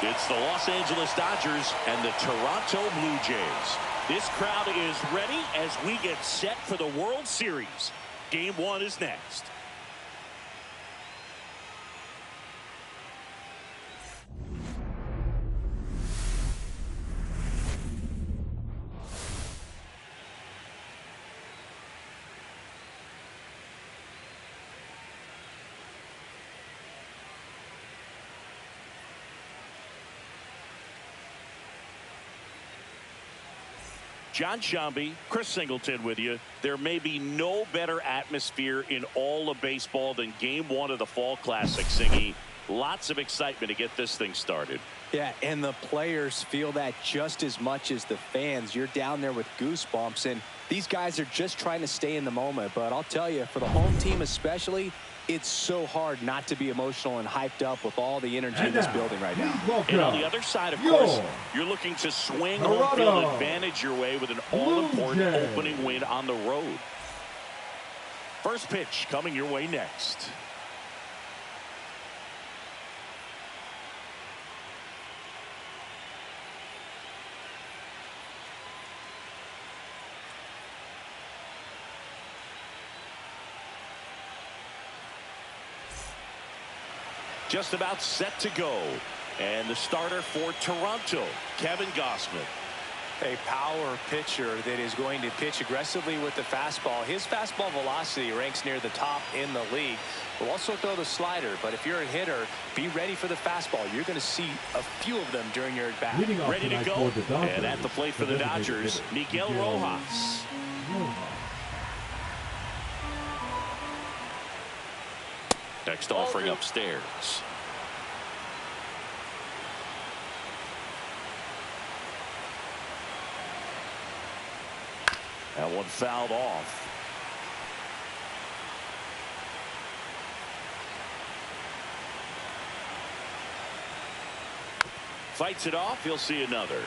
It's the Los Angeles Dodgers and the Toronto Blue Jays. This crowd is ready as we get set for the World Series. Game 1 is next. John Shambi, Chris Singleton with you. There may be no better atmosphere in all of baseball than Game 1 of the Fall Classic, Singy. Lots of excitement to get this thing started. Yeah, and the players feel that just as much as the fans. You're down there with goosebumps, and these guys are just trying to stay in the moment. But I'll tell you, for the home team especially, it's so hard not to be emotional and hyped up with all the energy in this building right now. And on the other side, of course, you're looking to swing home field advantage your way with an all-important opening win on the road. First pitch coming your way next. Just about set to go. And the starter for Toronto, Kevin Gausman. A power pitcher that is going to pitch aggressively with the fastball. His fastball velocity ranks near the top in the league. Will also throw the slider, but if you're a hitter, be ready for the fastball. You're going to see a few of them during your at-bat. Ready to go. And at the plate for the Dodgers, Miguel Rojas. Next offering upstairs. That one fouled off. Fights it off. He'll see another.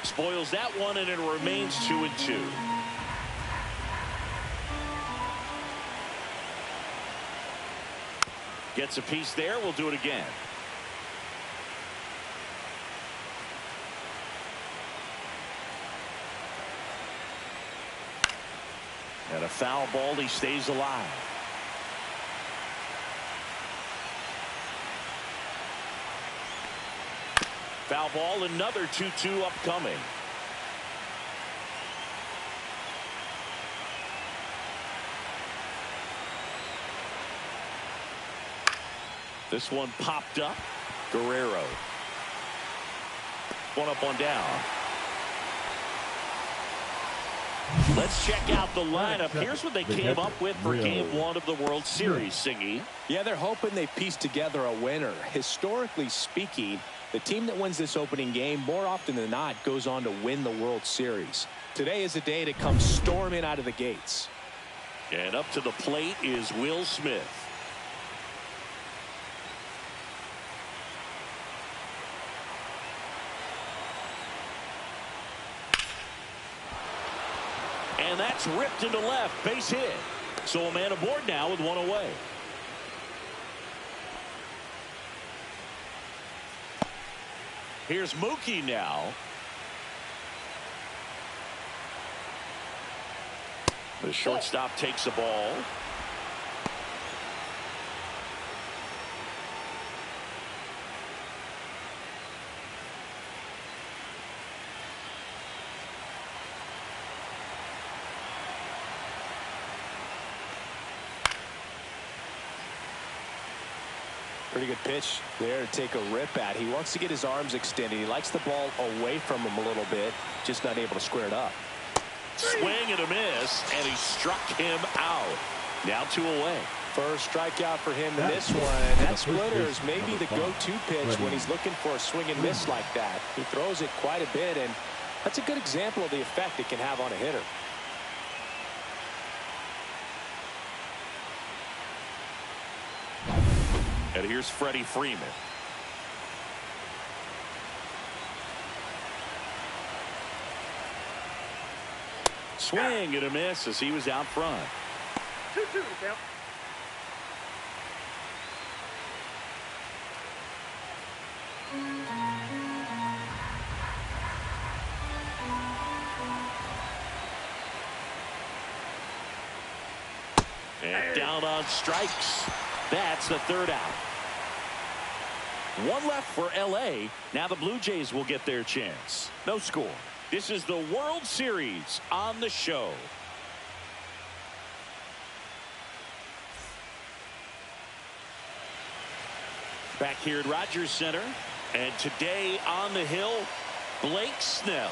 Spoils that one, and it remains 2-2. Gets a piece there. We'll do it again. And a foul ball. He stays alive. Foul ball, another 2-2 upcoming. This one popped up. Guerrero. One up, one down. Let's check out the lineup. Here's what they came up with for Game 1 of the World Series, Singy. Yeah, they're hoping they piece together a winner. Historically speaking, the team that wins this opening game more often than not goes on to win the World Series. Today is a day to come storming out of the gates. And up to the plate is Will Smith. And that's ripped into left. Base hit. So a man aboard now with one away. Here's Mookie now. The shortstop takes the ball. Pretty good pitch there to take a rip at. He wants to get his arms extended. He likes the ball away from him a little bit, just not able to square it up. Swing and a miss, and he struck him out. Now 2 away. First strikeout for him in this one. That splitter is maybe the go-to pitch when he's looking for a swing and miss like that. He throws it quite a bit, and that's a good example of the effect it can have on a hitter. And here's Freddie Freeman. Swing and a miss as he was out front. 2-2 count. And down on strikes. That's the third out. One left for L.A. Now the Blue Jays will get their chance. No score. This is the World Series on the show. Back here at Rogers Center. And today on the hill, Blake Snell.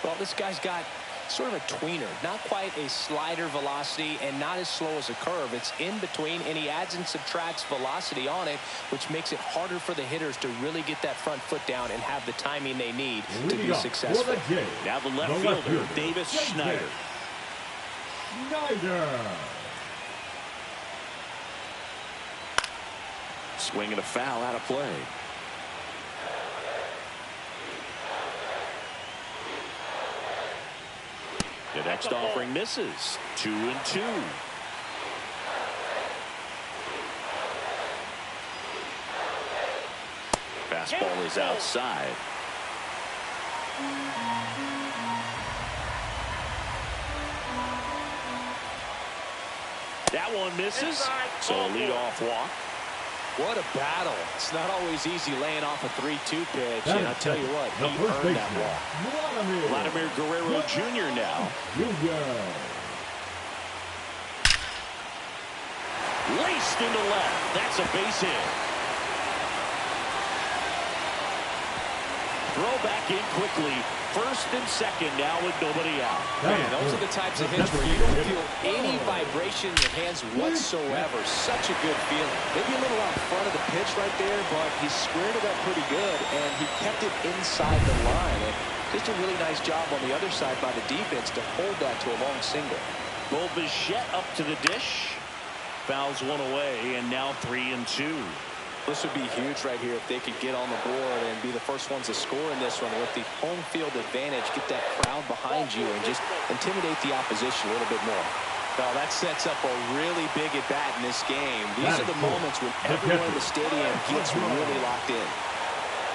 Well, this guy's got sort of a tweener, not quite a slider velocity and not as slow as a curve. It's in between, and he adds and subtracts velocity on it, which makes it harder for the hitters to really get that front foot down and have the timing they need to be successful. Now the left fielder, Davis Schneider. Swing and a foul out of play. The next offering misses. 2-2. Fastball is outside. That one misses. So a leadoff walk. What a battle. It's not always easy laying off a 3-2 pitch, and I'll tell you what, he earned that walk. Vladimir Guerrero Jr. now. Laced into left. That's a base hit. Throw back in quickly. First and second now with nobody out. Man, those are the types of hits where you don't feel any vibration in your hands whatsoever. Such a good feeling. Maybe a little out front of the pitch right there, but he squared it up pretty good, and he kept it inside the line. And just a really nice job on the other side by the defense to hold that to a long single. Bo Bichette up to the dish. Fouls one away, and now 3-2. This would be huge right here if they could get on the board and be the first ones to score in this one with the home field advantage. Get that crowd behind you and just intimidate the opposition a little bit more. Well, that sets up a really big at-bat in this game. These are the moments when everyone in the stadium gets really locked in.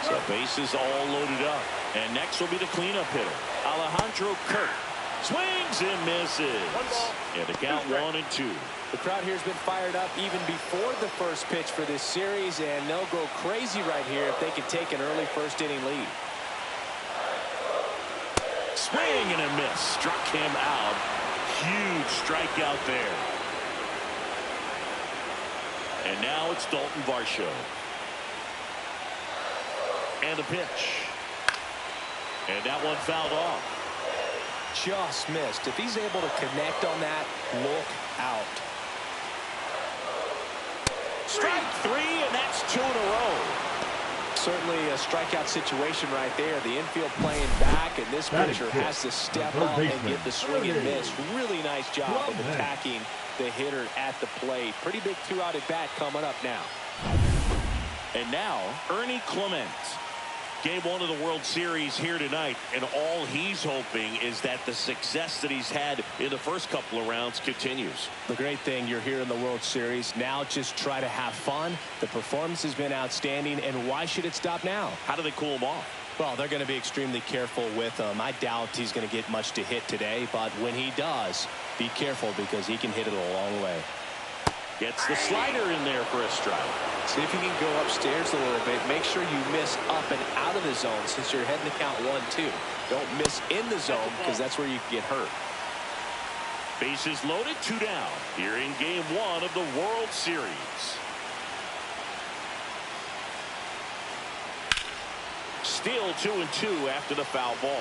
So bases all loaded up. And next will be the cleanup hitter, Alejandro Kirk. Swings and misses. And the count 1-2. The crowd here has been fired up even before the first pitch for this series, and they'll go crazy right here if they can take an early first-inning lead. Swing and a miss. Struck him out. Huge strikeout there. And now it's Dalton Varsho. And a pitch. And that one fouled off. Just missed. If he's able to connect on that, look out. Strike three, and that's 2 in a row. Certainly a strikeout situation right there. The infield playing back, and this pitcher has to step up and get the swing and miss. Really nice job of attacking the hitter at the plate. Pretty big 2-out at bat coming up now. And now, Ernie Clement. Game 1 of the World Series here tonight, and all he's hoping is that the success that he's had in the first couple of rounds continues. The great thing, you're here in the World Series. Now just try to have fun. The performance has been outstanding, and why should it stop now? How do they cool him off? Well, they're going to be extremely careful with him. I doubt he's going to get much to hit today, but when he does, be careful because he can hit it a long way. Gets the slider in there for a strike. See if you can go upstairs a little bit. Make sure you miss up and out of the zone since you're heading to count 1-2. Don't miss in the zone because that's where you can get hurt. Bases loaded, 2 down. Here in game 1 of the World Series. Still 2-2 after the foul ball.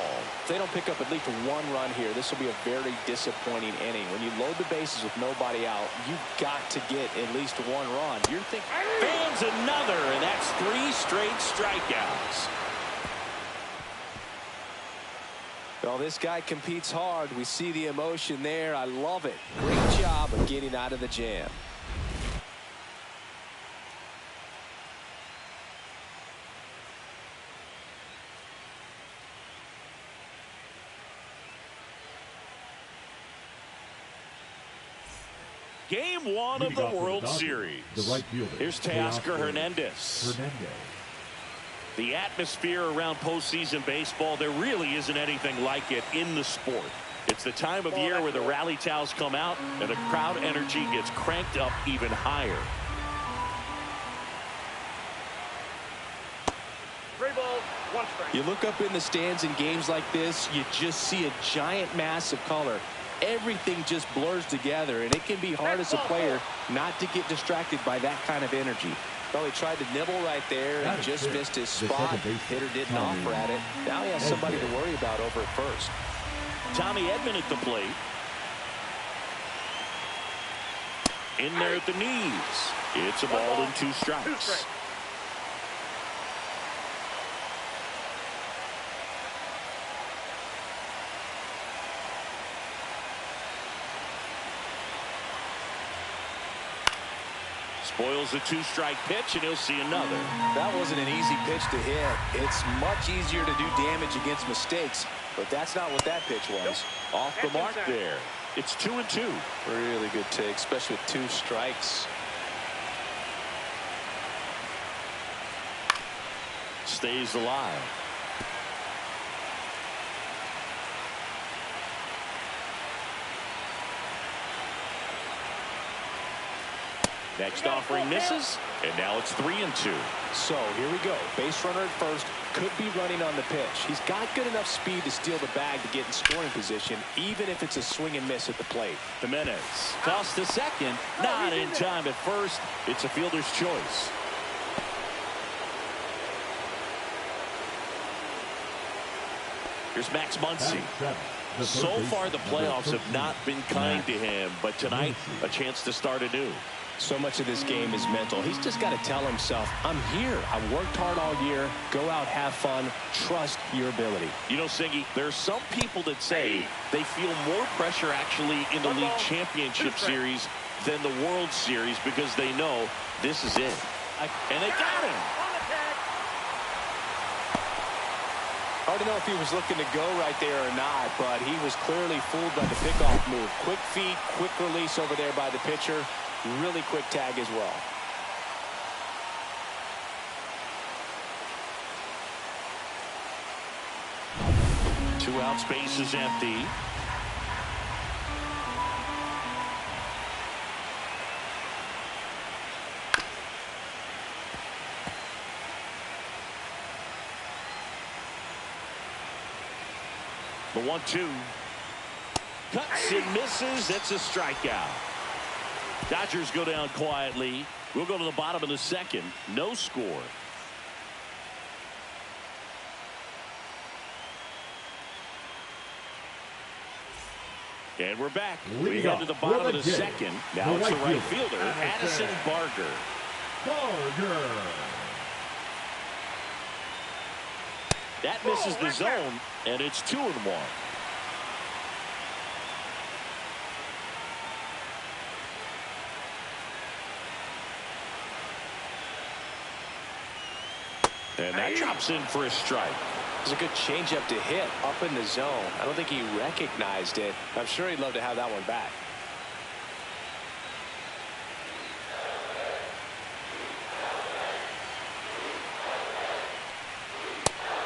If they don't pick up at least 1 run here, this will be a very disappointing inning. When you load the bases with nobody out, you've got to get at least 1 run. You're thinking, fans another, and that's 3 straight strikeouts. Well, this guy competes hard. We see the emotion there. I love it. Great job of getting out of the jam. Game one of the World Series. The right fielder. Here's Teoscar Hernandez. The atmosphere around postseason baseball, there really isn't anything like it in the sport. It's the time of year where the rally towels come out and the crowd energy gets cranked up even higher. 3 balls, 1 strike. You look up in the stands in games like this, you just see a giant mass of color. Everything just blurs together, and it can be hard as a player not to get distracted by that kind of energy. Well, he tried to nibble right there and just missed his spot. Hitter didn't offer at it. Now he has somebody to worry about over at first. Tommy Edman at the plate. In there at the knees. It's a ball and 2 strikes. Spoils a 2-strike pitch, and he'll see another. That wasn't an easy pitch to hit. It's much easier to do damage against mistakes, but that's not what that pitch was. Off the mark there. It's 2-2. Really good take, especially with 2 strikes. Stays alive. Next offering misses, and now it's 3-2. So here we go. Base runner at first, could be running on the pitch. He's got good enough speed to steal the bag to get in scoring position, even if it's a swing and miss at the plate. Jimenez tossed to second, not in time at first. It's a fielder's choice. Here's Max Muncy. So far, the playoffs have not been kind to him, but tonight, a chance to start anew. So much of this game is mental. He's just got to tell himself, I'm here. I've worked hard all year. Go out, have fun. Trust your ability. You know, Singy, there's some people that say they feel more pressure actually in the league championship series than the World Series because they know this is it. And they got him. Hard to know if he was looking to go right there or not, but he was clearly fooled by the pickoff move. Quick feet, quick release over there by the pitcher. Really quick tag as well. Two outs, base is empty. The 1-2. Cuts and misses. That's a strikeout. Dodgers go down quietly. We'll go to the bottom of the second. No score. And we're back. We head to the bottom of the second. Now it's the right fielder, Addison Barger. That misses the zone, and it's 2-1. And that drops in for a strike. It was a good changeup to hit up in the zone. I don't think he recognized it. I'm sure he'd love to have that one back.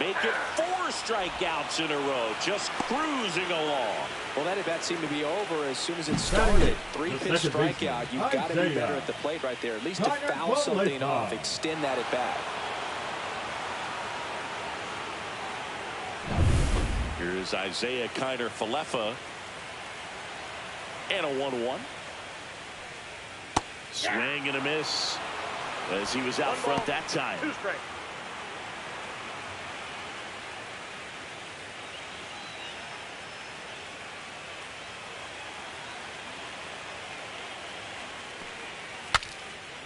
Make it 4 strikeouts in a row, just cruising along. Well, that at bat seemed to be over as soon as it started. 3-pitch strikeout. You've got to be better at the plate right there, at least to foul something off, extend that at bat. Here's Isaiah Kiner-Falefa. And a 1-1. Swing and a miss as he was out front that time. 2 strikes.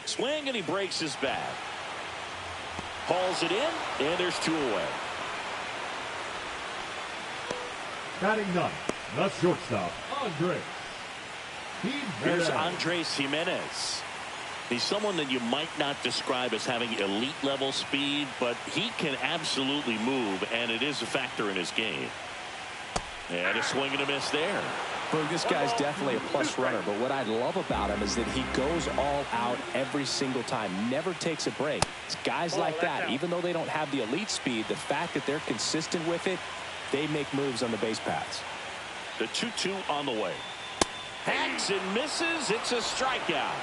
Swing and he breaks his bat. Hauls it in, and there's 2 away. Batting ninth, the shortstop, Andres. Here's Andres Jimenez. He's someone that you might not describe as having elite level speed, but he can absolutely move, and it is a factor in his game. And a swing and a miss there. Well, this guy's definitely a plus runner, but what I love about him is that he goes all out every single time, never takes a break. It's guys like that, even though they don't have the elite speed, the fact that they're consistent with it, they make moves on the base paths. The 2-2 on the way. Hacks and misses. It's a strikeout.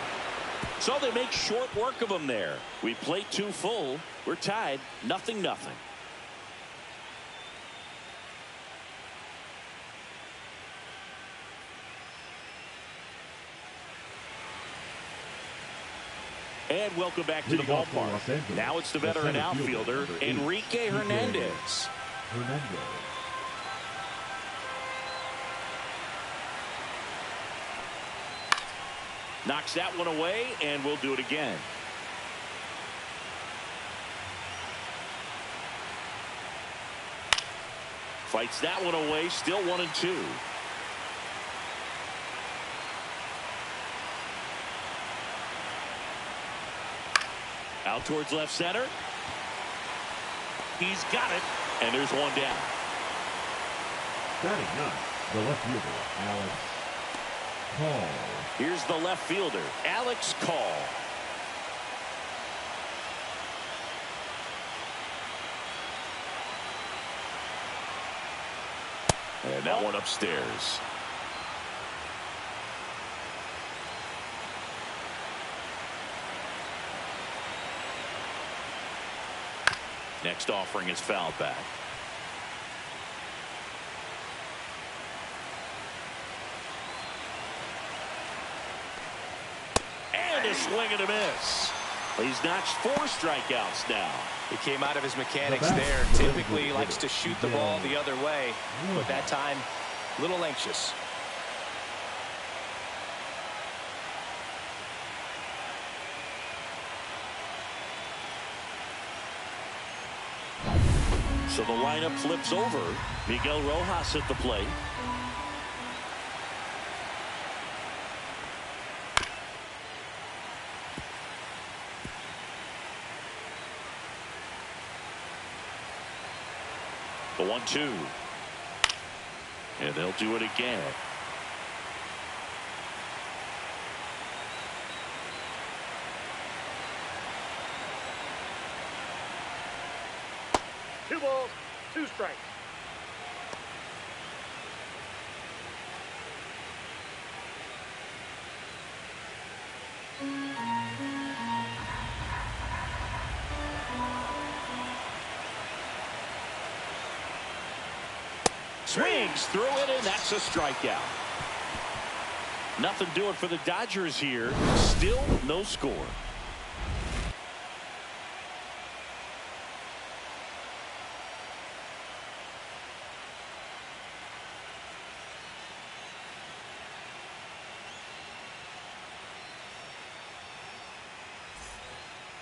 So they make short work of him there. We played 2 full. We're tied 0-0. And welcome back to the ballpark. Now it's the veteran outfielder, Enrique Hernandez. Knocks that one away, and we'll do it again. Fights that one away, still 1-2. Out towards left center. He's got it, and there's one down. Batting ninth, the left fielder, Alex Call. Here's the left fielder, Alex Call. And that one upstairs. Next offering is fouled back. And a swing and a miss. He's notched 4 strikeouts now. He came out of his mechanics there. Typically he likes to shoot the ball the other way, but that time a little anxious. So the lineup flips over. Miguel Rojas at the plate. The 1-2. And they'll do it again. Two balls, 2 strikes. Swings through it, and that's a strikeout. Nothing doing for the Dodgers here. Still no score.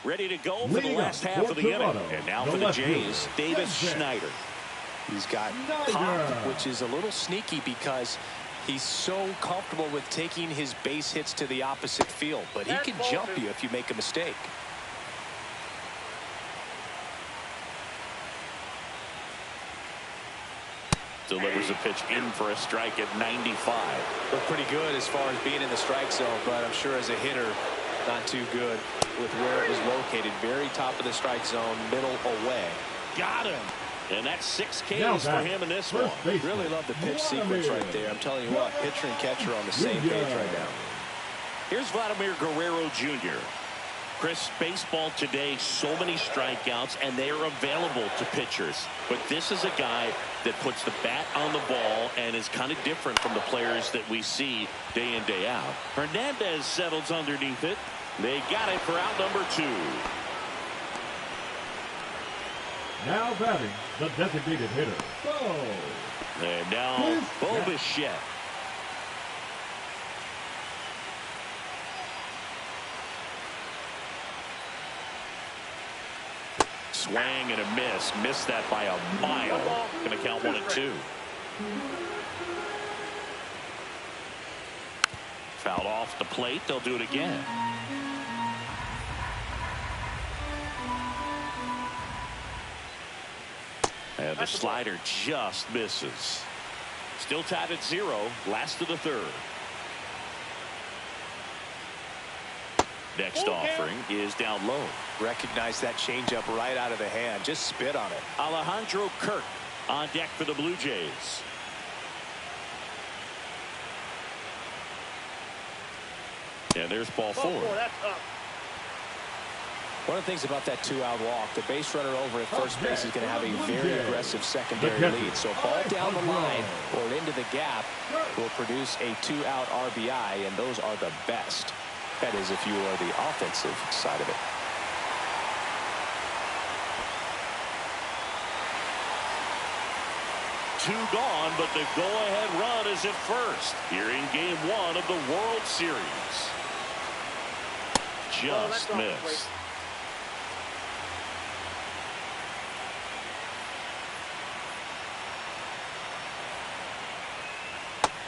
Ready to go for the last half of the inning. And now for the Jays, Davis Schneider. He's got pop, which is a little sneaky because he's so comfortable with taking his base hits to the opposite field, but he can jump you if you make a mistake. Delivers a pitch in for a strike at 95. Looked pretty good as far as being in the strike zone, but I'm sure as a hitter, not too good with where it was located. Very top of the strike zone, middle away. Got him. And that's 6 Ks for him in this one. Really love the pitch sequence right there. I'm telling you what, pitcher and catcher are on the same page right now. Here's Vladimir Guerrero Jr. Chris, baseball today, so many strikeouts, and they are available to pitchers. But this is a guy that puts the bat on the ball and is kind of different from the players that we see day in, day out. Hernandez settles underneath it. They got it for out number 2. Now batting, the designated hitter, Bo. And now Bo Bichette. Swing and a miss. Missed that by a mile. Going to count 1-2. Fouled off the plate. They'll do it again. And the slider just misses. Still tied at 0. Last of the third. Next offering is down low. Recognize that changeup right out of the hand. Just spit on it. Alejandro Kirk on deck for the Blue Jays. And there's ball 4. That's up. One of the things about that 2-out walk, the base runner over at first base is going to have a very aggressive secondary lead. So a ball down the line or into the gap will produce a 2-out RBI, and those are the best. That is if you are the offensive side of it. Two gone, but the go-ahead run is at first here in Game 1 of the World Series. Just missed.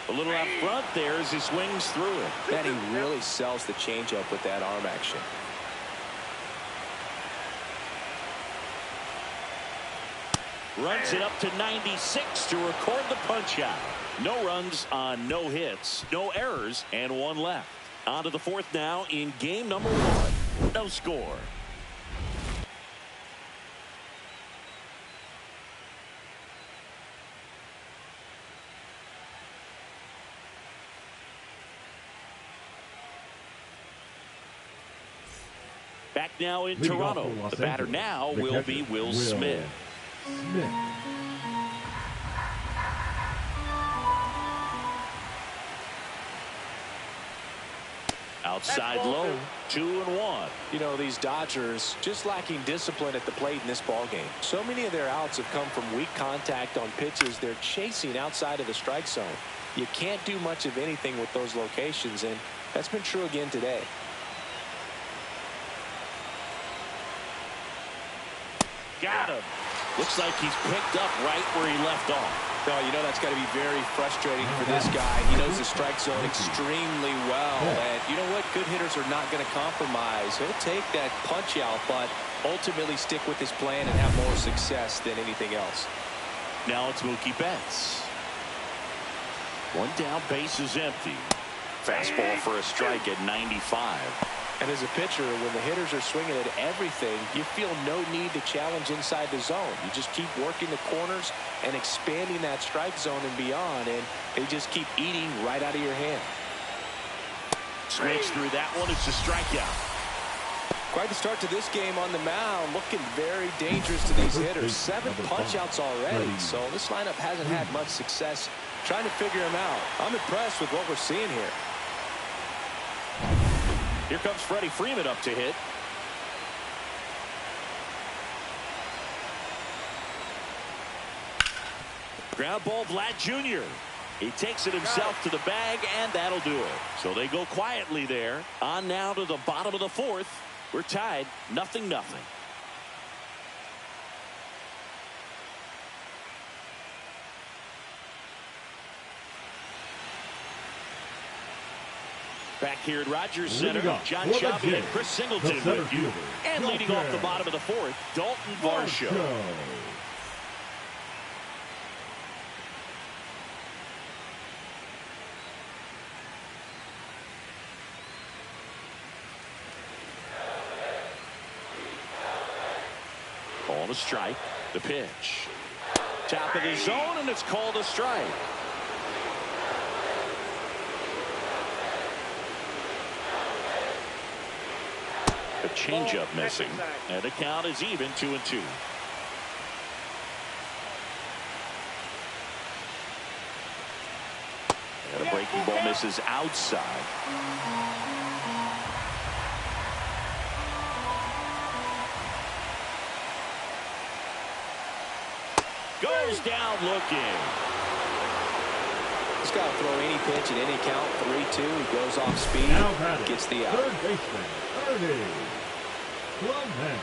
A little out front there as he swings through it. And he really sells the changeup with that arm action. Runs it up to 96 to record the punch out. No runs on no hits, no errors, and 1 left. On to the 4th now in game number 1. No score. Back now in Toronto. The batter now will be Will Smith. Outside low, 2-1. You know, these Dodgers just lacking discipline at the plate in this ball game. So many of their outs have come from weak contact on pitches they're chasing outside of the strike zone. You can't do much of anything with those locations, and that's been true again today. Got him. Looks like he's picked up right where he left off. No, you know that's got to be very frustrating for this guy. He knows the strike zone extremely well. And you know what? Good hitters are not going to compromise. He'll take that punch out, but ultimately stick with his plan and have more success than anything else. Now it's Mookie Betts. 1 down, base is empty. Fastball for a strike at 95. And as a pitcher, when the hitters are swinging at everything, you feel no need to challenge inside the zone. You just keep working the corners and expanding that strike zone and beyond, and they just keep eating right out of your hand. Swings through that one. It's a strikeout. Quite the start to this game on the mound. Looking very dangerous to these hitters. 7 punch-outs already, so this lineup hasn't had much success trying to figure him out. I'm impressed with what we're seeing here. Here comes Freddie Freeman up to hit. Ground ball, Vlad Jr. He takes it himself to the bag, and that'll do it. So they go quietly there. On now to the bottom of the 4th. We're tied 0-0. Back here at Rogers Center, John Shelby and Chris Singleton with you. And leading off the bottom of the 4th, Dalton Varsho. Called a strike. The pitch. Top of the zone, and it's called a strike. The changeup missing, and the count is even 2-2. And a breaking ball misses outside. Goes down looking. He's got to throw any pitch at any count. 3-2. He goes off speed. Gets the out. Third baseman, Ernie Clement.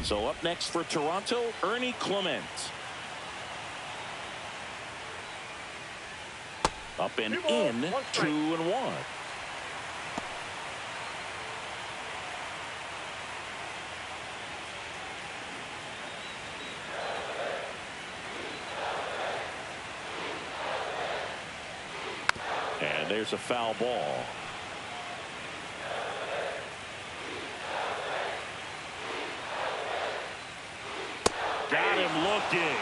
So up next for Toronto, Ernie Clement. Up and 2 balls, in, 1 strike. 2-1. And there's a foul ball. Got him looking.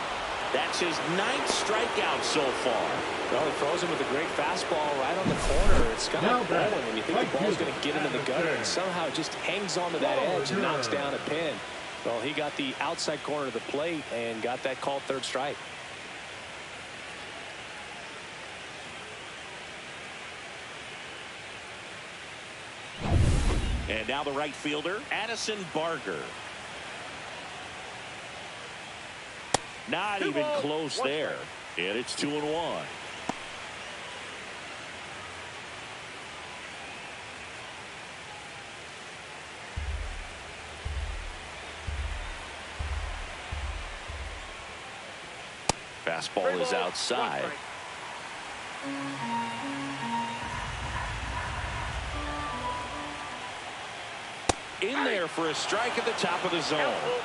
That's his 9th strikeout so far. Well, he throws him with a great fastball right on the corner. It's kind of like bowling when you think the ball's going to get into the gutter, and somehow it just hangs onto that edge and knocks down a pin. Well, he got the outside corner of the plate and got that called 3rd strike. And now the right fielder, Addison Barger. Not 2 even balls, close 1 there. strike. And it's 2-1. Fastball 3 is balls, 1 outside. strike. In there for a strike at the top of the zone. Count.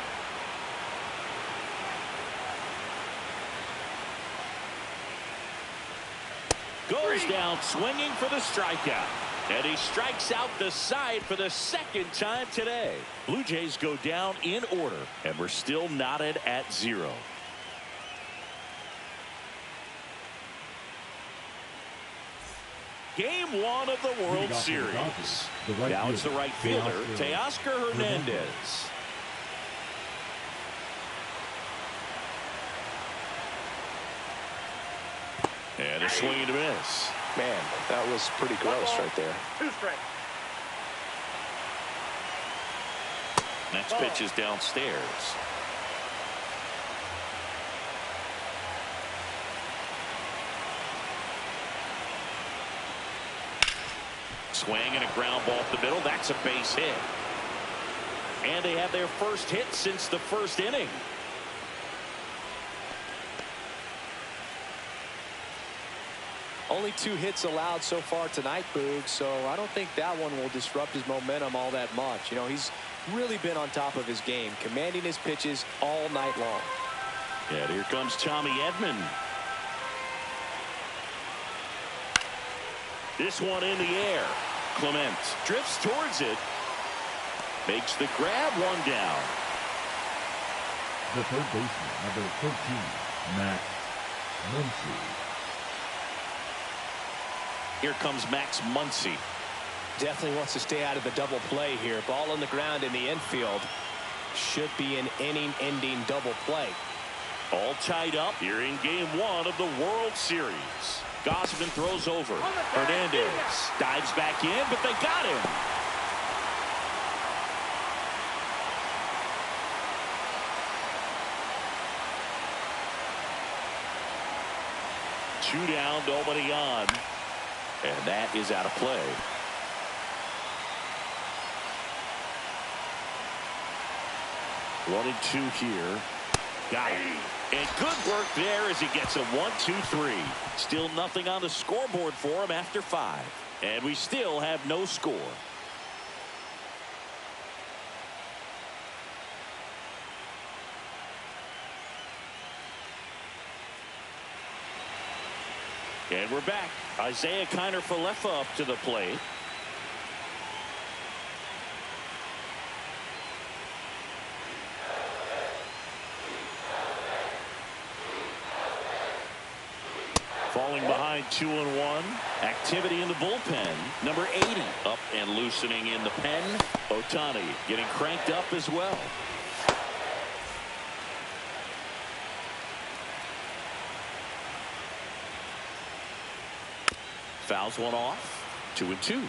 Goes down swinging for the strikeout. And he strikes out the side for the 2nd time today. Blue Jays go down in order, and we're still knotted at 0. Game 1 of the World Series. Now it's the right fielder, Teoscar Hernandez. And a swing and a miss. Man, that was pretty gross right there. 2 strikes. Next pitch is downstairs. Swing and a ground ball up the middle. That's a base hit. And they have their first hit since the 1st inning. Only 2 hits allowed so far tonight, Boog, so I don't think that one will disrupt his momentum all that much. You know, he's really been on top of his game, commanding his pitches all night long. And here comes Tommy Edman. This one in the air. Clement drifts towards it. Makes the grab, 1 down. The 3rd baseman, number 13, Max Muncy. Here comes Max Muncy. Definitely wants to stay out of the double play here. Ball on the ground in the infield. Should be an inning-ending double play. All tied up here in Game 1 of the World Series. Gausman throws over. Hernandez dives back in, but they got him. Two down, nobody on. And that is out of play. One and 2 here. Got him. And good work there as he gets a 1-2-3. Still nothing on the scoreboard for him after 5. And we still have no score. And we're back. Isaiah Kiner-Falefa up to the plate. Falling behind 2-1. Activity in the bullpen. Number 80 up and loosening in the pen. Ohtani getting cranked up as well. Fouls one off. 2-2.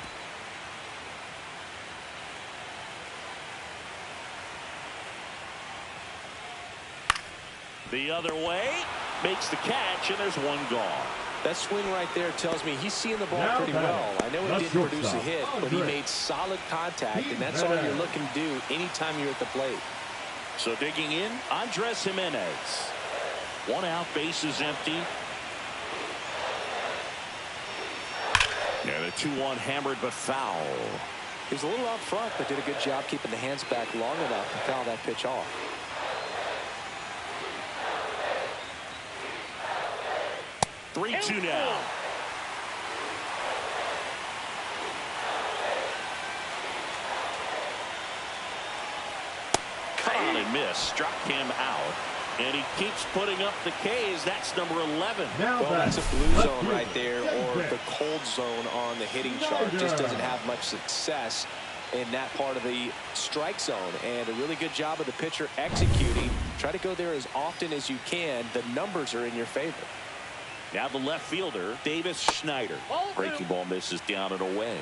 The other way. Makes the catch, and there's one gone. That swing right there tells me he's seeing the ball Now pretty well. I know he didn't produce a hit, but he Andres. made solid contact, and that's all you're looking to do anytime you're at the plate. So digging in, Andres Jimenez. One out, base is empty. a 2-1 hammered but foul. He was a little out front, but did a good job keeping the hands back long enough to foul that pitch off. 3-2 now. Caught and missed. Struck him out. And he keeps putting up the Ks. That's number 11. Well, that's a blue zone right there, or the cold zone on the hitting chart. Just doesn't have much success in that part of the strike zone. And a really good job of the pitcher executing. Try to go there as often as you can. The numbers are in your favor. Now the left fielder, Davis Schneider. Breaking ball misses down and away.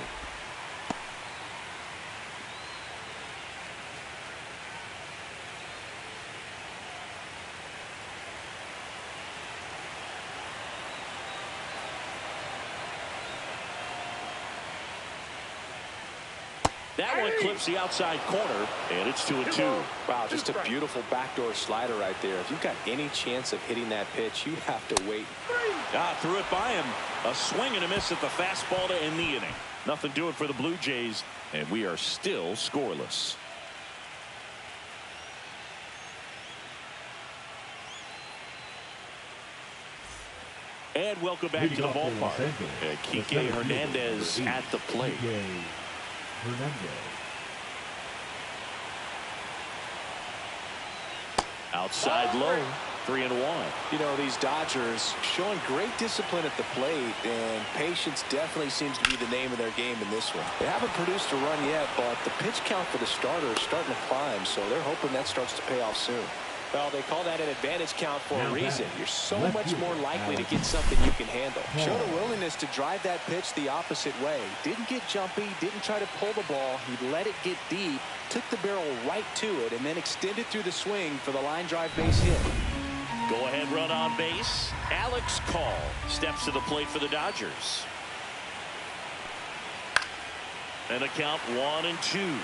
That one clips the outside corner, and it's 2-2. Wow, just a beautiful backdoor slider right there. If you've got any chance of hitting that pitch, you have to wait. Threw it by him. A swing and a miss at the fastball to end the inning. Nothing doing for the Blue Jays, and we are still scoreless. And welcome back to the ballpark. Kike Hernandez at the plate. Outside low, 3-1. You know, these Dodgers showing great discipline at the plate, and patience definitely seems to be the name of their game in this one. They haven't produced a run yet, but the pitch count for the starter is starting to climb, so they're hoping that starts to pay off soon. Well, they call that an advantage count for a reason. You're so much more likely to get something you can handle. Showed a willingness to drive that pitch the opposite way. Didn't get jumpy, didn't try to pull the ball. He let it get deep, took the barrel right to it, and then extended through the swing for the line drive base hit. Go ahead run on base. Alex Call steps to the plate for the Dodgers. And a count 1-2.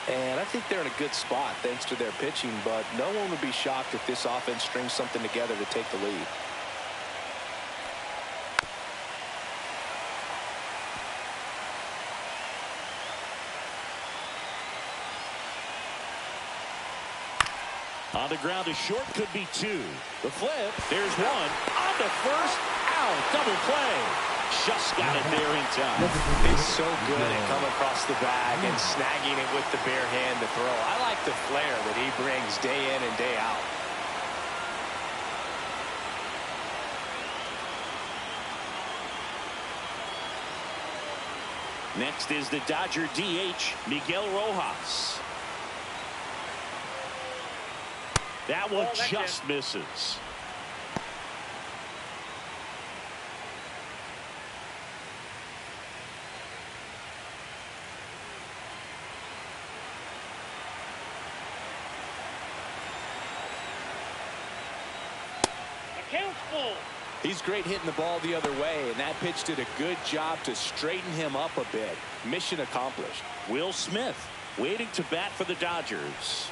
And I think they're in a good spot thanks to their pitching, but no one would be shocked if this offense strings something together to take the lead. On the ground to short, could be 2. The flip, there's 1. On to first, out, double play. Just got it there in time. He's so good at coming across the bag and snagging it with the bare hand to throw. I like the flair that he brings day in and day out. Next is the Dodger DH, Miguel Rojas. That one just misses. He's great hitting the ball the other way, and that pitch did a good job to straighten him up a bit. Mission accomplished. Will Smith waiting to bat for the Dodgers.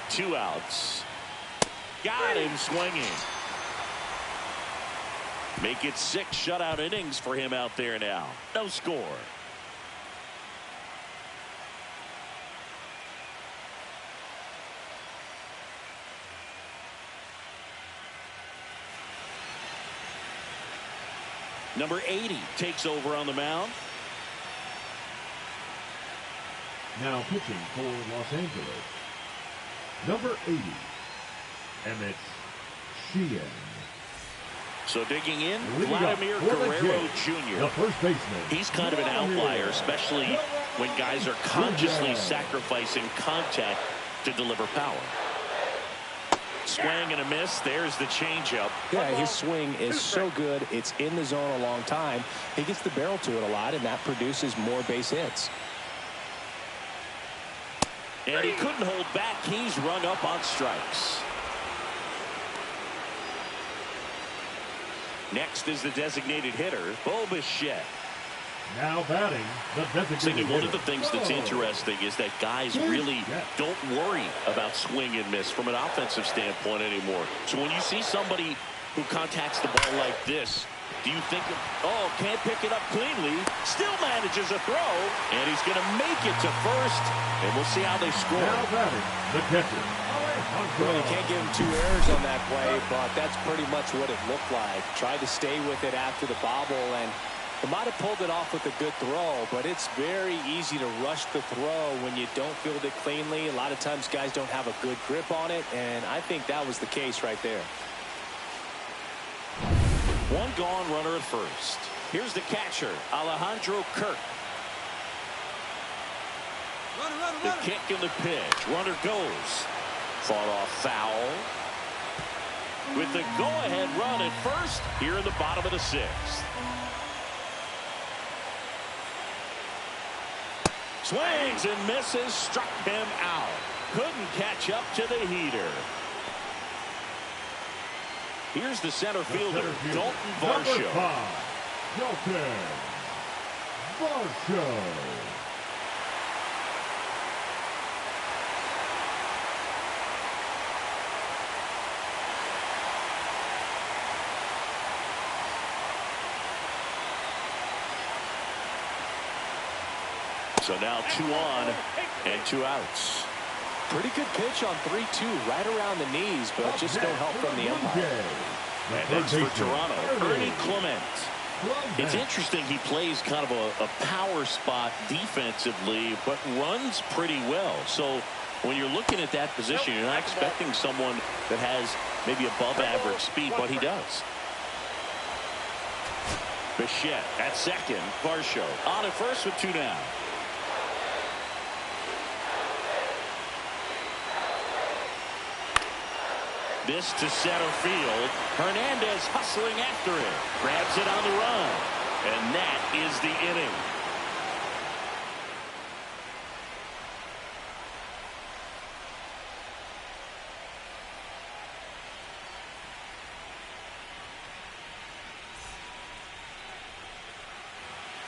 2 outs. Got him swinging. Make it 6 shutout innings for him out there now. No score. Number 80 takes over on the mound. Now pitching for Los Angeles, number 80, Emmett Sheehan. So digging in, Vladimir Guerrero Jr. The first baseman. He's kind of an outlier, especially when guys are consciously sacrificing contact to deliver power. Swing and a miss. There's the changeup. Yeah, his swing is so good. It's in the zone a long time. He gets the barrel to it a lot, and that produces more base hits. And he couldn't hold back. He's rung up on strikes. Next is the designated hitter, Bo Bichette. Now batting, the designated hitter. One of the things that's interesting is that guys really don't worry about swing and miss from an offensive standpoint anymore. So when you see somebody who contacts the ball like this, Do you think, oh, can't pick it up cleanly, still manages a throw, and he's going to make it to first, and we'll see how they score. Now batting, the catcher. Well, you can't give him 2 errors on that play, but that's pretty much what it looked like. Tried to stay with it after the bobble, and he might have pulled it off with a good throw, but it's very easy to rush the throw when you don't field it cleanly. A lot of times guys don't have a good grip on it, and I think that was the case right there. One gone, runner at first. Here's the catcher, Alejandro Kirk. The kick and the pitch. Runner goes. Fought off foul. With the go-ahead run at first here in the bottom of the 6th. Swings and misses. Struck him out. Couldn't catch up to the heater. Here's the center fielder, Dalton Varsho. Number 5, Dalton Varsho. So now 2 on and 2 outs. Pretty good pitch on 3-2, right around the knees, but just no help from the umpire. And that's for Toronto, Ernie Clement. It's interesting he plays kind of a power spot defensively, but runs pretty well. So when you're looking at that position, you're not expecting someone that has maybe above average speed, but he does. Bichette at second. Varsho on at first with 2 down. This to center field. Hernandez hustling after it. Grabs it on the run. And that is the inning.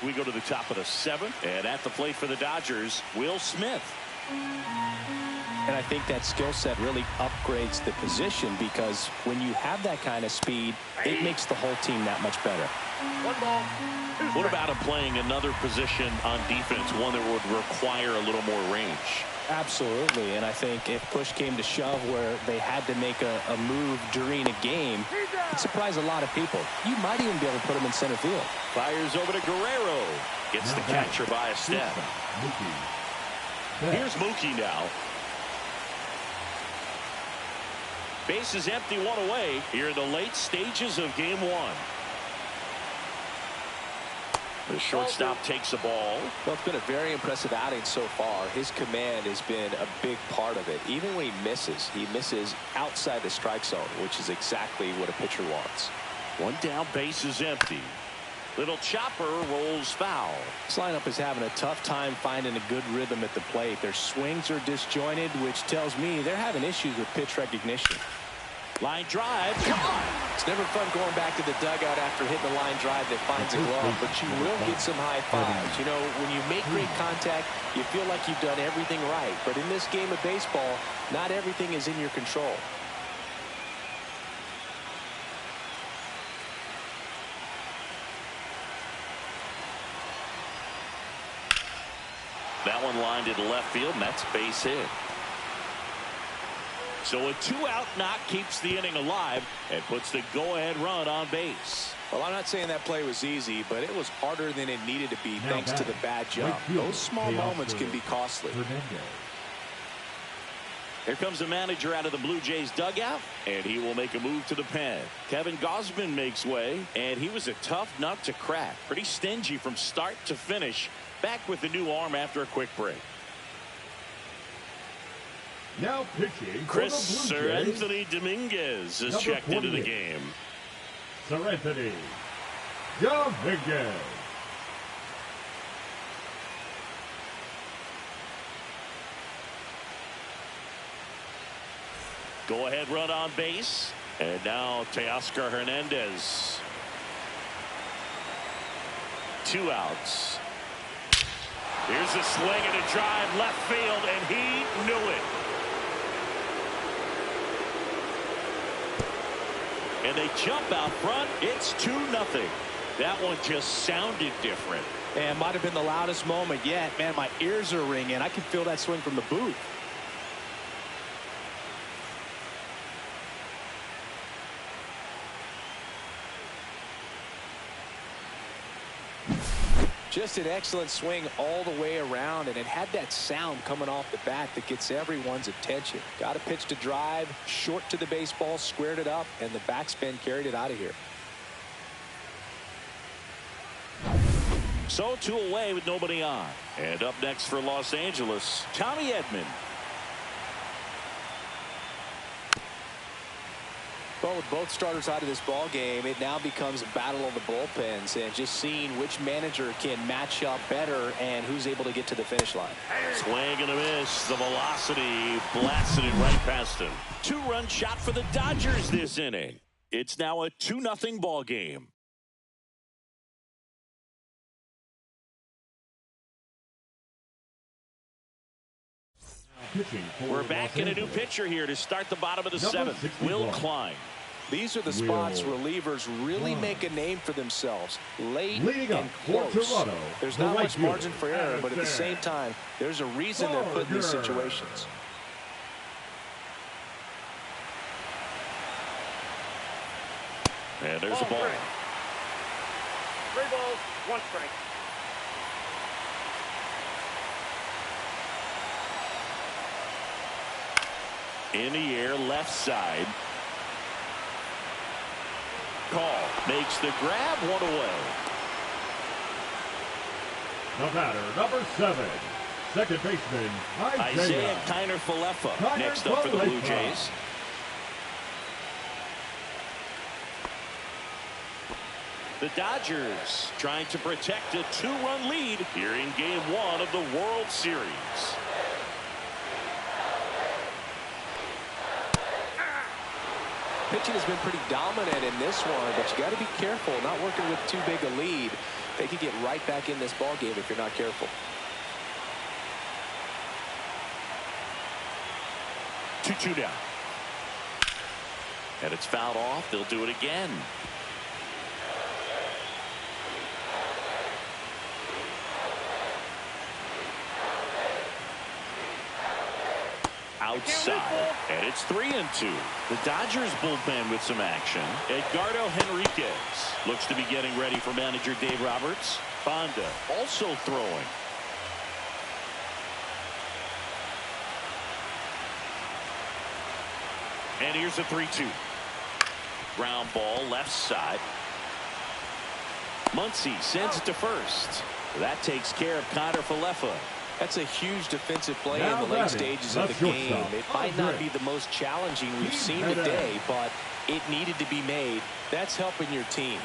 We go to the top of the 7th. And at the plate for the Dodgers, Will Smith. And I think that skill set really upgrades the position, because when you have that kind of speed, it makes the whole team that much better. 1 ball, 2 What strikes. about him playing another position on defense, one that would require a little more range? Absolutely. And I think if push came to shove where they had to make a move during a game, it surprised a lot of people. You might even be able to put him in center field. Fires over to Guerrero. Gets the catcher by a step. Here's Mookie now. Base is empty, 1 away here in the late stages of game 1. The shortstop takes the ball. Well, it's been a very impressive outing so far. His command has been a big part of it. Even when he misses outside the strike zone, which is exactly what a pitcher wants. 1 down, base is empty. Little chopper rolls foul. This lineup is having a tough time finding a good rhythm at the plate. Their swings are disjointed, which tells me they're having issues with pitch recognition. Line drive. Come on. It's never fun going back to the dugout after hitting a line drive that finds a glove, but you will get some high fives. You know, when you make great contact, you feel like you've done everything right. But in this game of baseball, not everything is in your control. That one lined into left field, and that's base hit. So a 2-out knock keeps the inning alive and puts the go-ahead run on base. Well, I'm not saying that play was easy, but it was harder than it needed to be thanks to the bad jump. Those small moments can be costly. Here comes the manager out of the Blue Jays dugout, and he will make a move to the pen. Kevin Gausman makes way, and he was a tough nut to crack. Pretty stingy from start to finish. Back with the new arm after a quick break. Now pitching Chris for the Blue Jays, Anthony Dominguez is number checked into the 28. game. Anthony Dominguez. Go ahead run on base. And now Teoscar Hernandez. 2 outs. Here's a swing and a drive left field, and he knew it. And they jump out front. It's 2-0. That one just sounded different. And might have been the loudest moment yet. Man, my ears are ringing. I can feel that swing from the booth. Just an excellent swing all the way around, and it had that sound coming off the bat that gets everyone's attention. Got a pitch to drive, short to the baseball, squared it up, and the backspin carried it out of here. So 2 away with nobody on. And up next for Los Angeles, Tommy Edman. Well, with both starters out of this ball game, it now becomes a battle of the bullpens and just seeing which manager can match up better and who's able to get to the finish line. Swing and a miss. The velocity blasted it right past him. 2-run shot for the Dodgers this inning. It's now a 2-0 ball game. We're back in a new pitcher here to start the bottom of the 7th. Will Klein. These are the spots relievers really make a name for themselves. Late and close. There's not much margin for error, but at the same time, there's a reason they're put in these situations. And there's a ball. 3 balls, 1 strike. In the air, left side. Call makes the grab, 1 away. The batter, number 7, second baseman, Isaiah Kiner-Falefa next up for the Blue Jays. The Dodgers trying to protect a 2-run lead here in Game 1 of the World Series. Pitching has been pretty dominant in this one, but you got to be careful, not working with too big a lead. They could get right back in this ball game if you're not careful. 2-2 down. And it's fouled off. They'll do it again. Outside, and it's 3-2. The Dodgers bullpen with some action. Edgardo Henriquez looks to be getting ready for manager Dave Roberts. Fonda also throwing. And here's a 3-2. Ground ball left side. Muncy sends it to first. That takes care of Kiner-Falefa. That's a huge defensive play in the late stages of the game. It might not be the most challenging we've seen today, but it needed to be made. That's helping your team.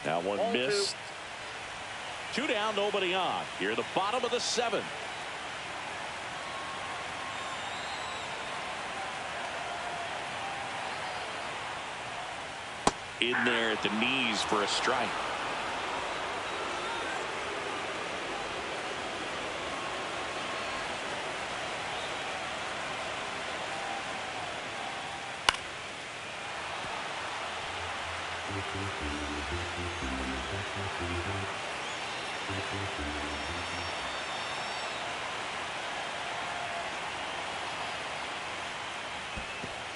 That one missed. 2 down, nobody on. Here, the bottom of the 7th. In there at the knees for a strike.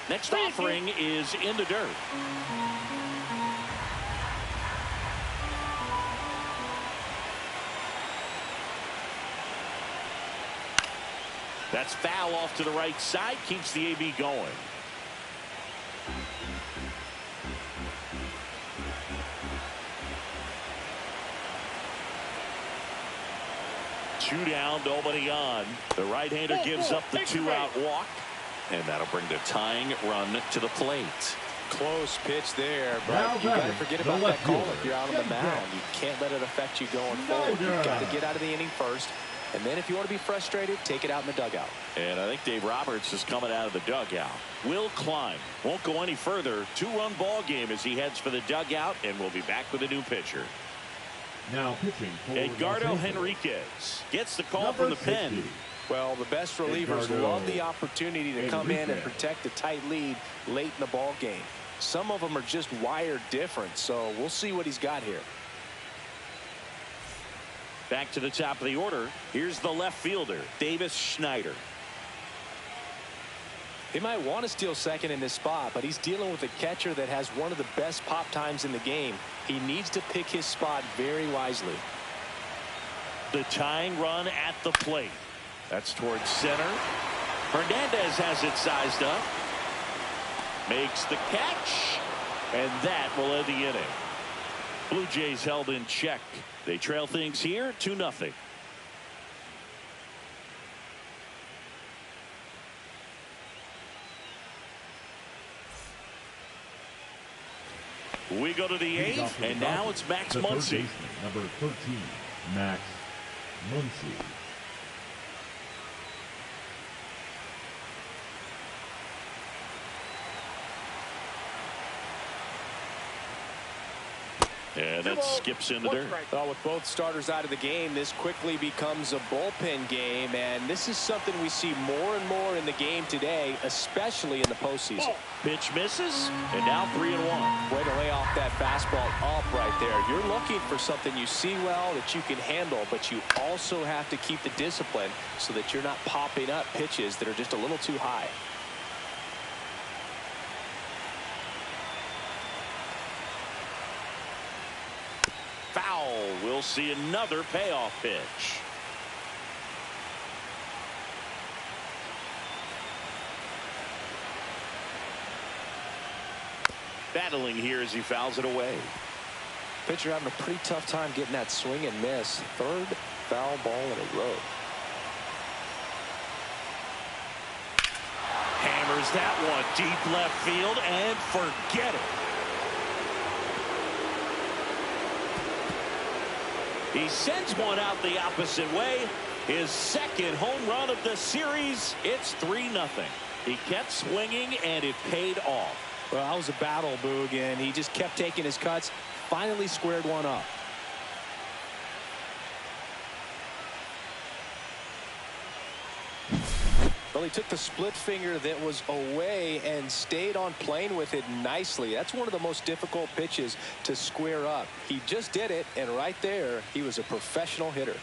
Next offering is in the dirt. That's foul off to the right side. Keeps the AB going. Two down, nobody on. The right-hander gives up the 2-out walk. And that'll bring the tying run to the plate. Close pitch there, but you got to forget about that call if you're out on the mound. You can't let it affect you going forward. You've got to get out of the inning first. And then if you want to be frustrated, take it out in the dugout. And I think Dave Roberts is coming out of the dugout. Will Klein won't go any further. 2-run ball game as he heads for the dugout, and we'll be back with a new pitcher. Now pitching for Edgardo Los Angeles. Henriquez gets the call Number from the pen. 60. Well, the best relievers Edgardo love the opportunity to come in and Henriquez. protect a tight lead late in the ball game. Some of them are just wired different, so we'll see what he's got here. Back to the top of the order. Here's the left fielder, Davis Schneider. He might want to steal second in this spot, but he's dealing with a catcher that has one of the best pop times in the game. He needs to pick his spot very wisely. The tying run at the plate. That's towards center. Hernandez has it sized up. Makes the catch. And that will end the inning. Blue Jays held in check. They trail things here 2-0. We go to the eighth, and now it's Max Muncy. Number 13, Max Muncy. And that skips in the dirt. Well, with both starters out of the game, this quickly becomes a bullpen game, and this is something we see more and more in the game today, especially in the postseason. Pitch misses, and now 3-1. Way to lay off that fastball up right there. You're looking for something you see well that you can handle, but you also have to keep the discipline so that you're not popping up pitches that are just a little too high. Foul. We'll see another payoff pitch. Battling here as he fouls it away. Pitcher having a pretty tough time getting that swing and miss. Third foul ball in a row. Hammers that one deep left field and forget it. He sends one out the opposite way. His second home run of the series. It's 3-0. He kept swinging and it paid off. Well, that was a battle, Boog, and he just kept taking his cuts. Finally squared one up. Well, he took the split finger that was away and stayed on playing with it nicely. That's one of the most difficult pitches to square up. He just did it, and right there, he was a professional hitter.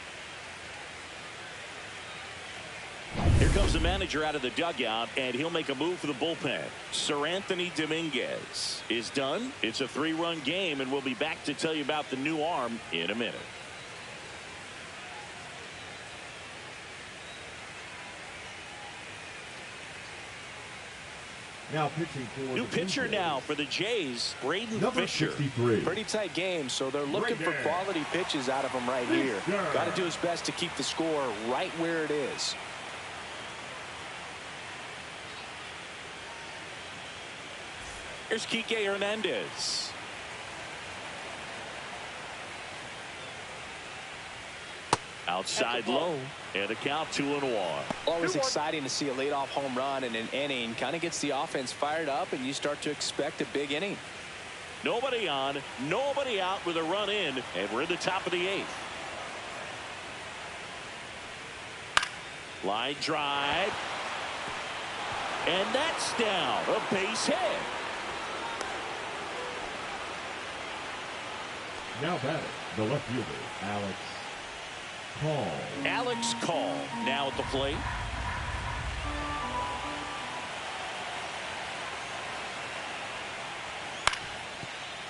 Here comes the manager out of the dugout, and he'll make a move for the bullpen. Sir Anthony Dominguez is done. It's a 3-run game, and we'll be back to tell you about the new arm in a minute. Now pitching for New the pitcher Blue Jays. now for the Jays, Braden Number Fisher. 63. Pretty tight game, so they're looking for Right there. quality pitches out of him right here. Fisher. Got to do his best to keep the score right where it is. Here's Kike Hernandez. Outside low, and a count 2-1. Always exciting to see a leadoff home run in an inning. Kind of gets the offense fired up, and you start to expect a big inning. Nobody on, nobody out with a run in, and we're in the top of the 8th. Line drive. And that's down. A base hit. Now batting, the left fielder, Alex Call. Alex Call now at the plate.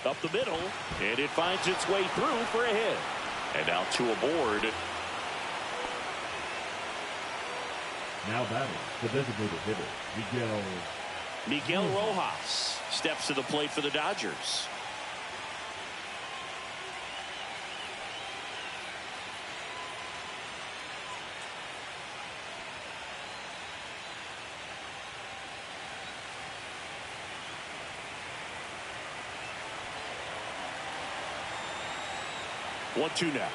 Up the middle, and it finds its way through for a hit. And now 2 aboard. Now batting, the designated hitter, Miguel Rojas steps to the plate for the Dodgers. One, 2 now.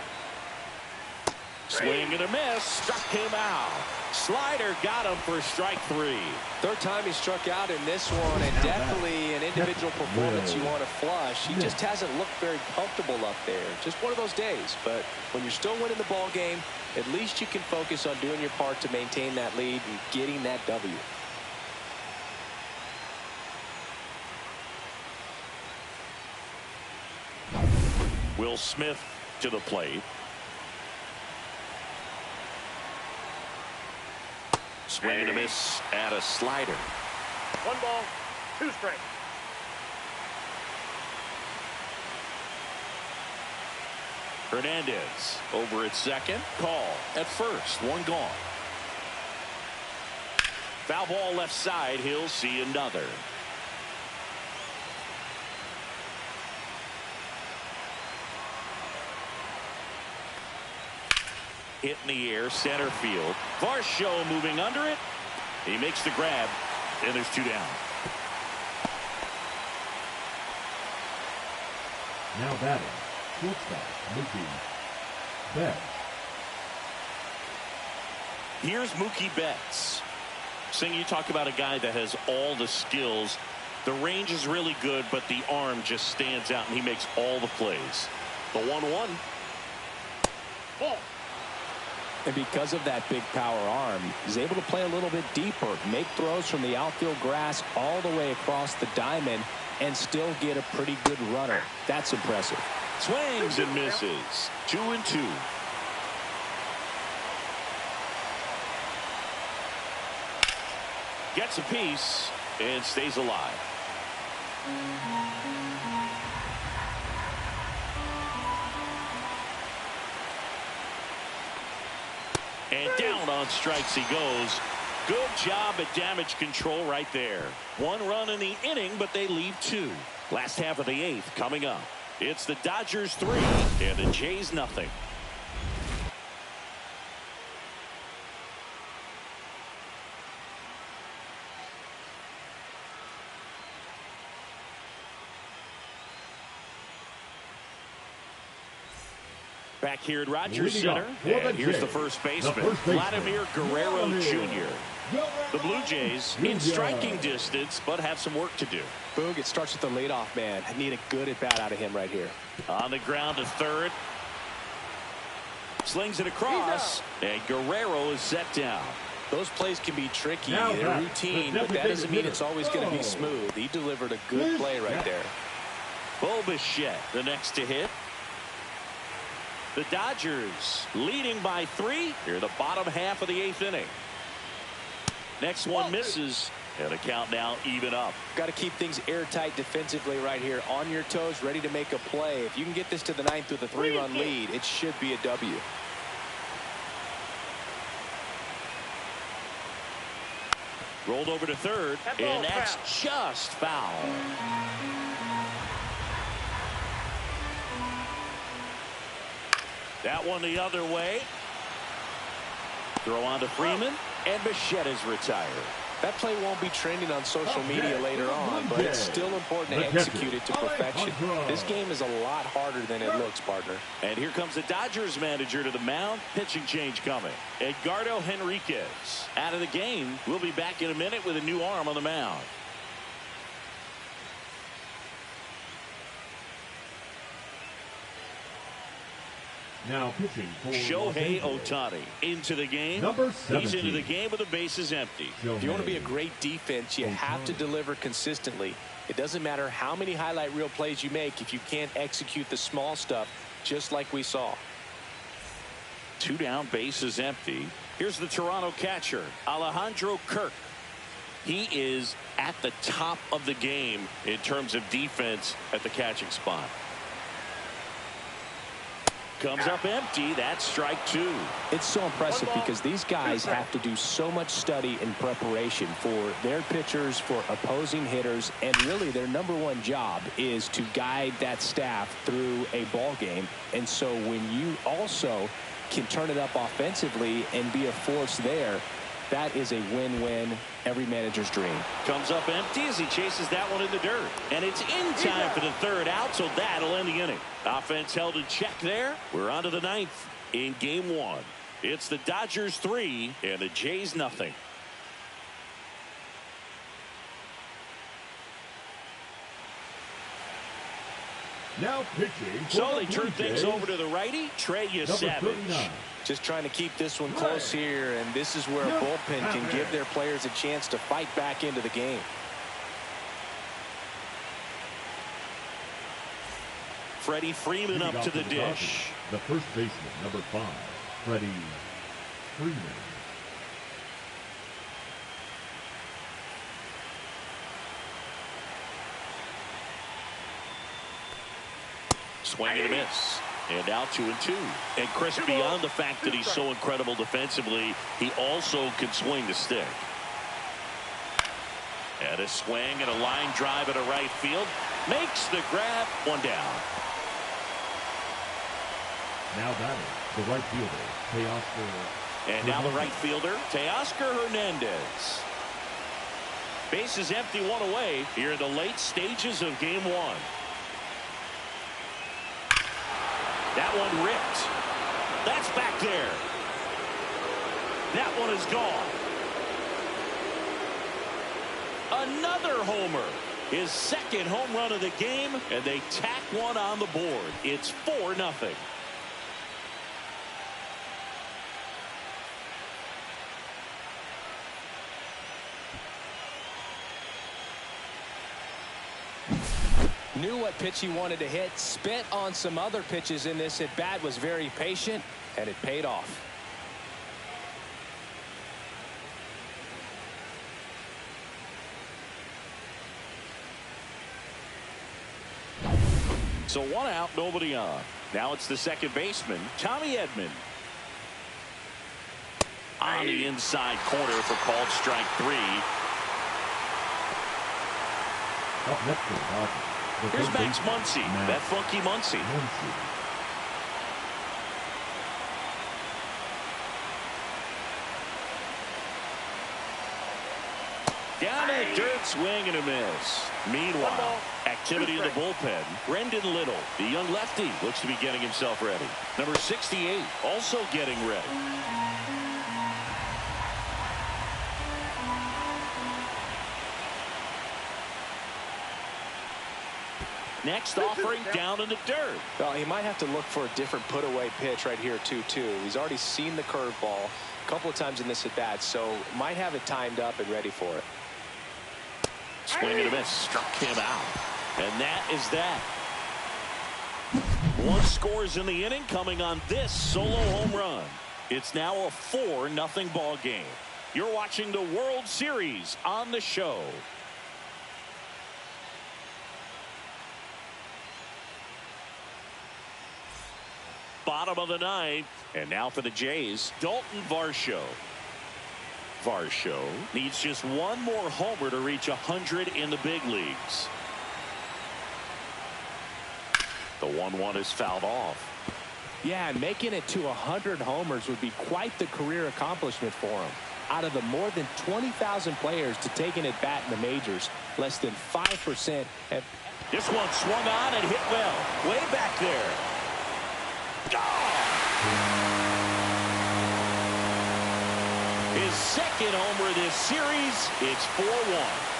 Swing and a miss. Struck him out. Slider got him for strike 3. Third time he struck out in this one, and definitely an individual performance you want to flush. He just hasn't looked very comfortable up there. Just one of those days. But when you're still winning the ball game, at least you can focus on doing your part to maintain that lead and getting that W. Will Smith to the plate. Swing and a miss at a slider. 1 ball, 2 strikes. Hernandez over at second. Call at first. 1 gone. Foul ball left side. He'll see another. Hit in the air, center field. Varsho moving under it. He makes the grab, and there's 2 down. Now batting, shortstop, Mookie Betts. Here's Mookie Betts. Sing, you talk about a guy that has all the skills. The range is really good, but the arm just stands out, and he makes all the plays. The 1-1. Ball. And because of that big power arm, he's able to play a little bit deeper, make throws from the outfield grass all the way across the diamond, and still get a pretty good runner. That's impressive. Swings and misses. 2-2. Gets a piece and stays alive. And down on strikes he goes. Good job at damage control right there. 1 run in the inning, but they leave 2. Last half of the 8th coming up. It's the Dodgers 3 and the Jays nothing. Back here at Rogers Center, and here's the first baseman, Vladimir Guerrero Jr. The Blue Jays in striking distance, but have some work to do. Boog, it starts with the leadoff man. I need a good at-bat out of him right here. On the ground to third. Slings it across, and Guerrero is set down. Those plays can be tricky. They're routine, but that doesn't mean it's always going to be smooth. He delivered a good play right there. Bo Bichette, the next to hit. The Dodgers leading by 3 here the bottom half of the 8th inning. Next one misses, and the count now even up. Got to keep things airtight defensively right here, on your toes, ready to make a play. If you can get this to the 9th with a 3-run lead, it should be a W. Rolled over to third, and that's just foul. That one the other way. Throw on to Freeman, and Bichette is retired. That play won't be trending on social media later on, but it's still important to execute it to perfection. This game is a lot harder than it looks, partner. And here comes the Dodgers manager to the mound. Pitching change coming. Edgardo Henriquez out of the game. We'll be back in a minute with a new arm on the mound. Now pitching for Shohei Ohtani into the game. Number He's into the game with the bases empty. If you want to be a great defense, you have to deliver consistently. It doesn't matter how many highlight reel plays you make if you can't execute the small stuff, just like we saw. 2 down, bases empty. Here's the Toronto catcher, Alejandro Kirk. He is at the top of the game in terms of defense at the catching spot. Comes up empty. That's strike 2. It's so impressive because these guys have to do so much study and preparation for their pitchers, for opposing hitters, and really their #1 job is to guide that staff through a ball game. And so when you also can turn it up offensively and be a force there, that is a win-win, every manager's dream. Comes up empty as he chases that one in the dirt. And it's in time for the 3rd out, so that'll end the inning. Offense held in check there. We're on to the 9th in game 1. It's the Dodgers 3 and the Jays nothing. Now pitching. So they turn things over to the righty, Trey Savage. Just trying to keep this one close here, and this is where a bullpen can give their players a chance to fight back into the game. Freddie Freeman up to the dish. The first baseman, number 5, Freddie Freeman. Swing and a miss. And now 2-2. And Chris, beyond the fact that he's so incredible defensively, he also can swing the stick. And a swing and a line drive at a right field. Makes the grab. One down. Now batting, the right fielder, Teoscar. And now the right fielder, Teoscar Hernandez. Base is empty, one away here in the late stages of game 1. That one ripped. That's back there. That one is gone. Another homer. His second home run of the game, and they tack one on the board. It's 4-0. Knew what pitch he wanted to hit, spent on some other pitches in this at bat, was very patient, and it paid off. So 1 out, nobody on. Now it's the second baseman, Tommy Edman. On the inside corner for called strike 3. Up next to the Dodgers. Here's Max Muncy, that funky Muncy. Down in the dirt, swing and a miss. Meanwhile, activity in the bullpen. Brendan Little, the young lefty, looks to be getting himself ready. Number 68, also getting ready. Next offering down in the dirt. Well, he might have to look for a different put-away pitch right here, 2-2. He's already seen the curveball a couple of times in this at-bat, so might have it timed up and ready for it. Swing and a miss. Struck him out. And that is that. 1 scores in the inning coming on this solo home run. It's now a 4-0 ball game. You're watching the World Series on the show. Bottom of the 9th, and now for the Jays, Dalton Varsho. Varsho needs just 1 more homer to reach 100 in the big leagues. The 1-1 is fouled off. Yeah, and making it to 100 homers would be quite the career accomplishment for him. Out of the more than 20,000 players to take an at-bat in the majors, less than 5% have. This one swung on and hit well. Way back there. His second homer this series. It's 4-1.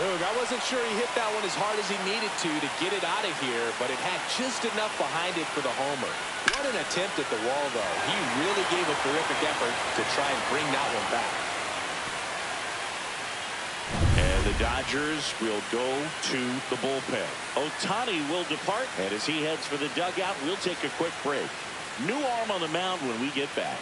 Look, I wasn't sure he hit that one as hard as he needed to get it out of here, but it had just enough behind it for the homer. What an attempt at the wall, though. He really gave a terrific effort to try and bring that one back. And the Dodgers will go to the bullpen. Ohtani will depart, and as he heads for the dugout, we'll take a quick break. New arm on the mound when we get back.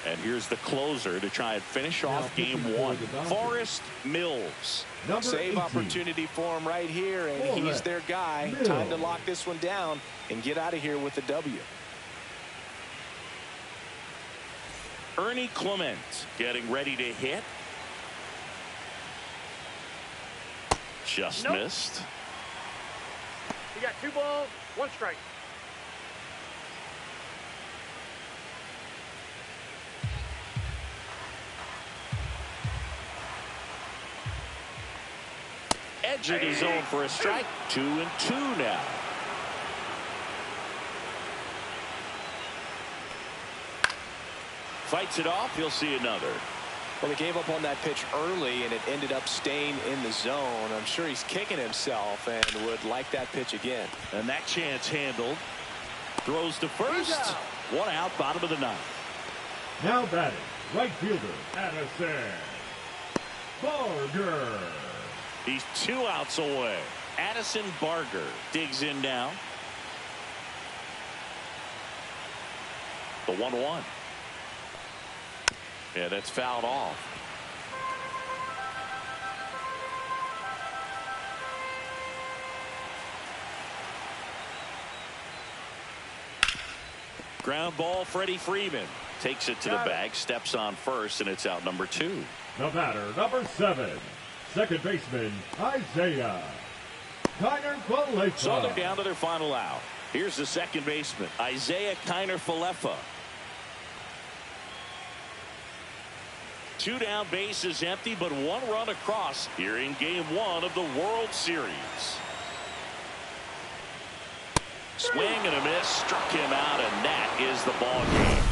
And here's the closer to try and finish off game 1. Forrest Mills. Save opportunity for him right here, and he's their guy. Time to lock this one down and get out of here with the W. Ernie Clement getting ready to hit. Just missed. got 2 balls, 1 strike. Edge of the zone for a strike. 2-2 now. Fights it off. He'll see another. Well, he gave up on that pitch early, and it ended up staying in the zone. I'm sure he's kicking himself and would like that pitch again. And that chance handled. Throws to first. 1 out, bottom of the 9th. Now batting, right fielder, Addison Barger. He's 2 outs away. Addison Barger digs in now. The 1-1. Yeah, that's fouled off. Ground ball, Freddie Freeman takes it to the bag, steps on first, and it's out number 2. The batter, number 7, second baseman, Isaiah Kiner-Falefa. So they're down to their final out. Here's the second baseman, Isaiah Kiner-Falefa. 2 down, bases empty, but 1 run across here in game 1 of the World Series. Swing and a miss, struck him out, and that is the ball game.